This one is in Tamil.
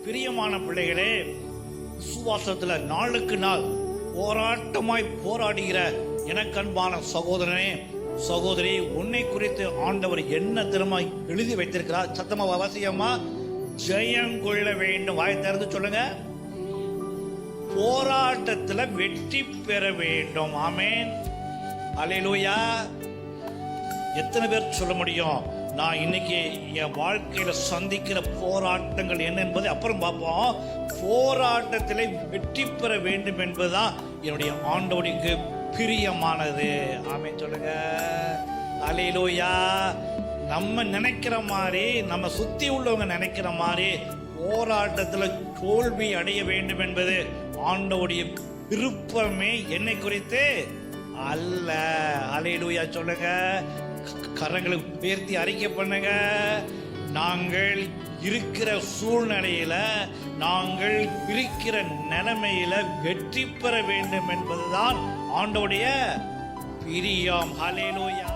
பிரியமான பிள்ளைகளே, விசுவாசத்துல நாளுக்கு நாள் போராட்டமாய் போராடுகிற எனக்கு அன்பான சகோதரனே, சகோதரி, உன்னை குறித்து ஆண்டவர் என்ன திரும்ப எழுதி வைத்திருக்கிறார்? சத்தமா அவசியமா ஜெயம் கொள்ள வேண்டும். வாய் திறந்து சொல்லுங்க. போராட்டத்துல வெற்றி பெற வேண்டும். ஆமென், அல்லேலூயா. எத்தனை பேர் சொல்ல முடியும், நான் இன்னைக்கு என் வாழ்க்கையில சந்திக்கிற போராட்டங்கள் என்ன என்பதை அப்புறம் பார்ப்போம். போராட்டத்திலே வெற்றி பெற வேண்டும் என்பதுதான் என்னுடைய ஆண்டவருக்கு பிரியமானது. ஆமென் சொல்லுங்க. அல்லேலூயா. நம்ம நினைக்கிற மாதிரி, நம்ம சுத்தி உள்ளவங்க நினைக்கிற மாதிரி போராட்டத்தில் தோல்வி அடைய வேண்டும் என்பது ஆண்டவருடைய விருப்பமே என்னை குறித்து அல்ல. அல்லேலூயா சொல்லுங்க. கரங்களை உயர்த்தி அறிக்கை பண்ணுங்க. நாங்கள் இருக்கிற சூழ்நிலையில, நாங்கள் இருக்கிற நிலைமையில வெற்றி பெற வேண்டும் என்பதுதான் ஆண்டவருடைய பிரியம். அல்லேலூயா.